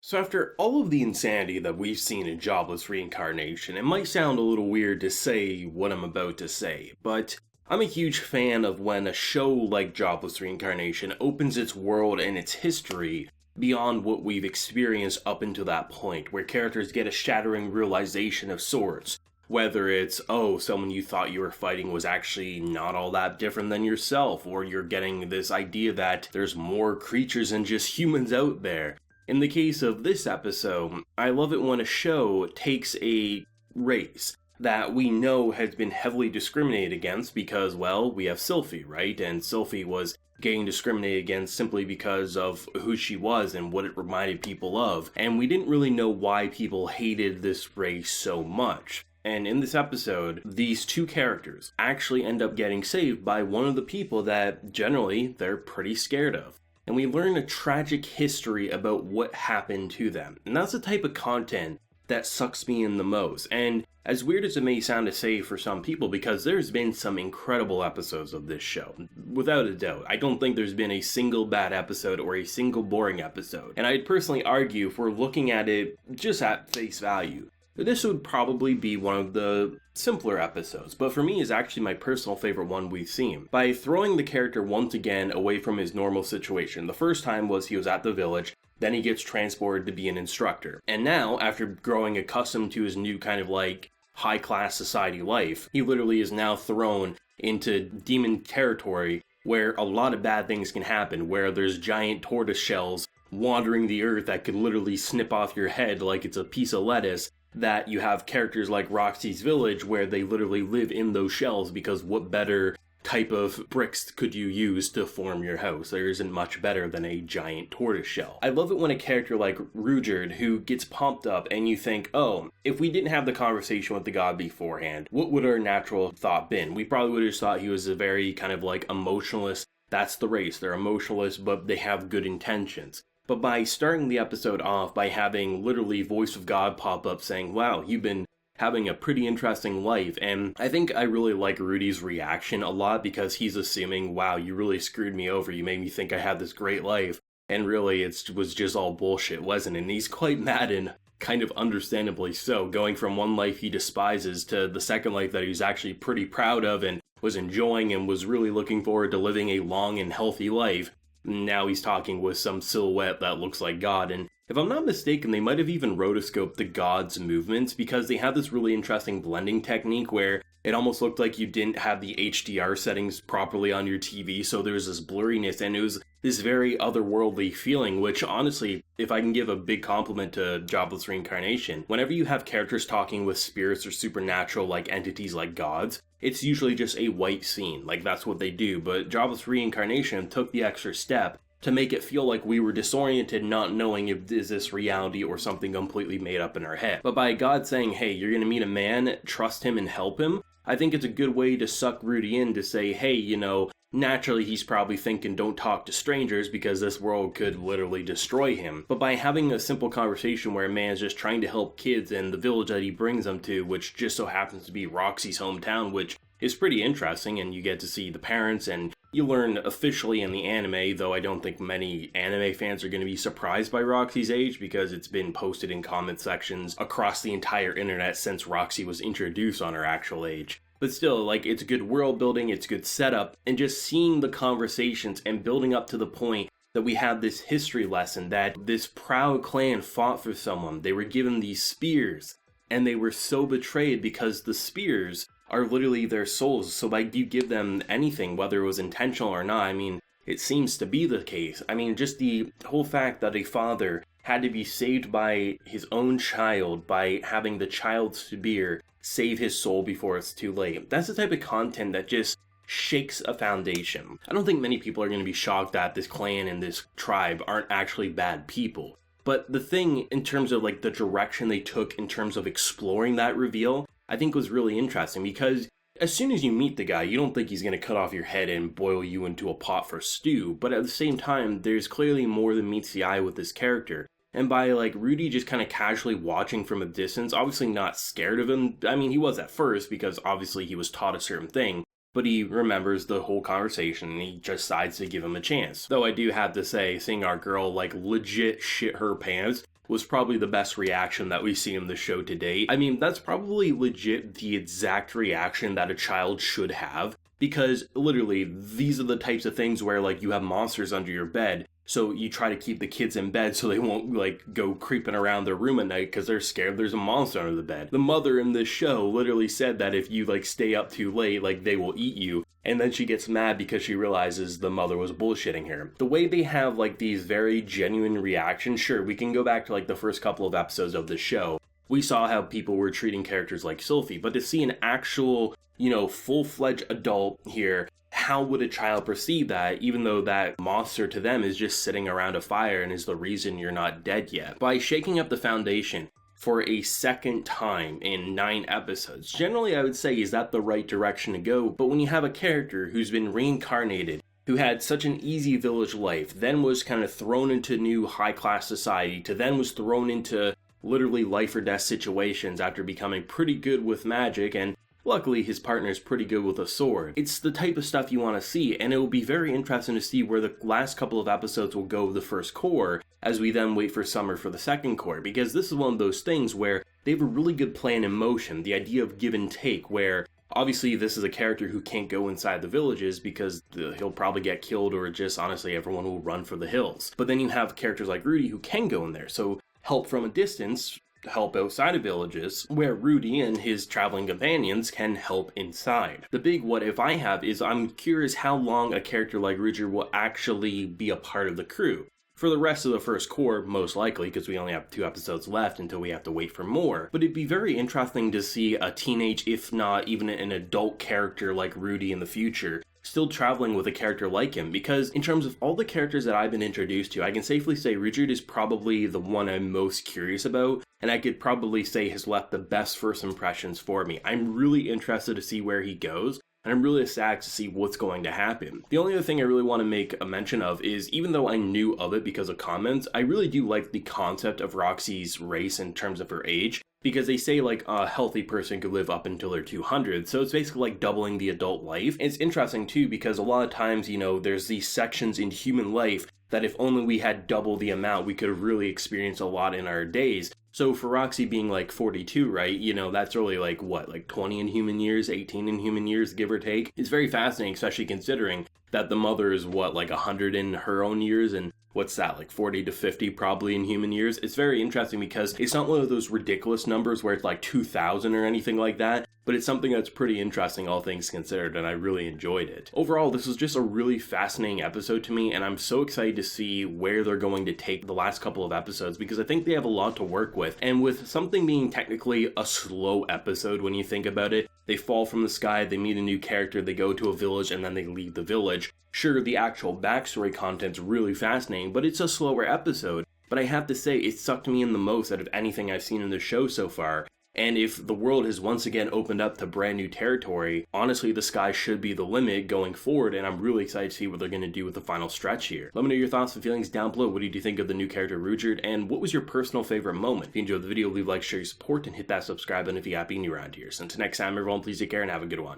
So after all of the insanity that we've seen in Jobless Reincarnation, it might sound a little weird to say what I'm about to say, but I'm a huge fan of when a show like Jobless Reincarnation opens its world and its history beyond what we've experienced up until that point, where characters get a shattering realization of sorts. Whether it's, oh, someone you thought you were fighting was actually not all that different than yourself, or you're getting this idea that there's more creatures than just humans out there. In the case of this episode, I love it when a show takes a race that we know has been heavily discriminated against because, well, we have Sylphie, right? And Sylphie was getting discriminated against simply because of who she was and what it reminded people of. And we didn't really know why people hated this race so much. And in this episode, these two characters actually end up getting saved by one of the people that generally they're pretty scared of. And we learn a tragic history about what happened to them. And that's the type of content that sucks me in the most. And as weird as it may sound to say for some people, because there's been some incredible episodes of this show, without a doubt. I don't think there's been a single bad episode or a single boring episode. And I'd personally argue, if we're looking at it just at face value, this would probably be one of the simpler episodes, but for me is actually my personal favorite one we've seen. By throwing the character once again away from his normal situation. The first time was he was at the village, then he gets transported to be an instructor. And now, after growing accustomed to his new kind of like high-class society life, he literally is now thrown into demon territory where a lot of bad things can happen, where there's giant tortoise shells wandering the earth that could literally snip off your head like it's a piece of lettuce. That you have characters like Roxy's village where they literally live in those shells because what better type of bricks could you use to form your house? There isn't much better than a giant tortoise shell. I love it when a character like Ruijerd who gets pumped up and you think, oh, if we didn't have the conversation with the god beforehand, what would our natural thought been? We probably would have just thought he was a very kind of like emotionless. That's the race. They're emotionless, but they have good intentions. But by starting the episode off by having literally Voice of God pop up saying, wow, you've been having a pretty interesting life. And I think I really like Rudy's reaction a lot because he's assuming, wow, you really screwed me over. You made me think I had this great life. And really it was just all bullshit, wasn't it? And he's quite mad and kind of understandably so, going from one life he despises to the second life that he's actually pretty proud of and was enjoying and was really looking forward to living a long and healthy life. Now he's talking with some silhouette that looks like God, and if I'm not mistaken, they might have even rotoscoped the God's movements because they have this really interesting blending technique where it almost looked like you didn't have the HDR settings properly on your TV, so there was this blurriness, and it was this very otherworldly feeling, which honestly, if I can give a big compliment to Jobless Reincarnation, whenever you have characters talking with spirits or supernatural like entities like gods, it's usually just a white scene, like that's what they do, but Jobless Reincarnation took the extra step to make it feel like we were disoriented, not knowing if is this reality or something completely made up in our head. But by God saying, hey, you're gonna meet a man, trust him and help him, I think it's a good way to suck Rudy in to say, hey, you know, naturally he's probably thinking don't talk to strangers because this world could literally destroy him. But by having a simple conversation where a man's just trying to help kids and the village that he brings them to, which just so happens to be Roxy's hometown, which is pretty interesting, and you get to see the parents and you learn officially in the anime, though I don't think many anime fans are going to be surprised by Roxy's age because it's been posted in comment sections across the entire internet since Roxy was introduced on her actual age. But still, like, it's good world building, it's good setup, and just seeing the conversations and building up to the point that we have this history lesson that this proud clan fought for someone. They were given these spears, and they were so betrayed because the spears are literally their souls. So like, you give them anything, whether it was intentional or not. I mean, it seems to be the case. I mean, just the whole fact that a father had to be saved by his own child by having the child's spear save his soul before it's too late. That's the type of content that just shakes a foundation. I don't think many people are going to be shocked that this clan and this tribe aren't actually bad people. But the thing in terms of like the direction they took in terms of exploring that reveal, I think was really interesting because as soon as you meet the guy, you don't think he's going to cut off your head and boil you into a pot for stew, but at the same time, there's clearly more than meets the eye with this character. And by like Rudy just kind of casually watching from a distance, obviously not scared of him. I mean, he was at first because obviously he was taught a certain thing, but he remembers the whole conversation and he just decides to give him a chance. Though I do have to say, seeing our girl like legit shit her pants, was probably the best reaction that we see in the show to date. I mean, that's probably legit the exact reaction that a child should have, because literally these are the types of things where like you have monsters under your bed, so you try to keep the kids in bed so they won't like go creeping around their room at night because they're scared there's a monster under the bed. The mother in this show literally said that if you like stay up too late, like they will eat you. And then she gets mad because she realizes the mother was bullshitting her. The way they have like these very genuine reactions, sure, we can go back to like the first couple of episodes of the show. We saw how people were treating characters like Sylphie, but to see an actual, full-fledged adult here, how would a child perceive that, even though that monster to them is just sitting around a fire and is the reason you're not dead yet? By shaking up the foundation for a second time in 9 episodes, generally I would say is that the right direction to go, but when you have a character who's been reincarnated, who had such an easy village life, then was kind of thrown into new high-class society, to then was thrown into literally life or death situations after becoming pretty good with magic, and luckily his partner is pretty good with a sword. It's the type of stuff you want to see, and it will be very interesting to see where the last couple of episodes will go with the first core, as we then wait for summer for the second core, because this is one of those things where they have a really good plan in motion, the idea of give and take, where obviously this is a character who can't go inside the villages because he'll probably get killed, or just honestly everyone will run for the hills. But then you have characters like Rudy who can go in there, so help from a distance, help outside of villages, where Rudy and his traveling companions can help inside. The big what if I have is I'm curious how long a character like Ruger will actually be a part of the crew. For the rest of the first core, most likely, because we only have 2 episodes left until we have to wait for more. But it'd be very interesting to see a teenage, if not even an adult character like Rudy in the future, still traveling with a character like him, because in terms of all the characters that I've been introduced to, I can safely say Richard is probably the one I'm most curious about, and I could probably say has left the best first impressions for me. I'm really interested to see where he goes, and I'm really excited to see what's going to happen. The only other thing I really want to make a mention of is, even though I knew of it because of comments, I really do like the concept of Roxy's race in terms of her age, because they say like a healthy person could live up until they're 200, so it's basically like doubling the adult life. And it's interesting too, because a lot of times, there's these sections in human life that if only we had double the amount, we could really experience a lot in our days. So for Roxy being like 42, right, that's really like 20 in human years, 18 in human years, give or take. It's very fascinating, especially considering that the mother is 100 in her own years, and what's that, like 40 to 50 probably in human years. It's very interesting because it's not one of those ridiculous numbers where it's like 2,000 or anything like that, but it's something that's pretty interesting all things considered, and I really enjoyed it. Overall, this was just a really fascinating episode to me, and I'm so excited to see where they're going to take the last couple of episodes, because I think they have a lot to work with. And with something being technically a slow episode when you think about it, they fall from the sky, they meet a new character, they go to a village, and then they leave the village. Sure, the actual backstory content's really fascinating, but it's a slower episode. But I have to say, it sucked me in the most out of anything I've seen in the show so far. And if the world has once again opened up to brand new territory, honestly, the sky should be the limit going forward, and I'm really excited to see what they're going to do with the final stretch here. Let me know your thoughts and feelings down below. What did you think of the new character Ruger, and what was your personal favorite moment? If you enjoyed the video, leave a like, share your support, and hit that subscribe button if you're happy and you're around here. So until next time, everyone, please take care and have a good one.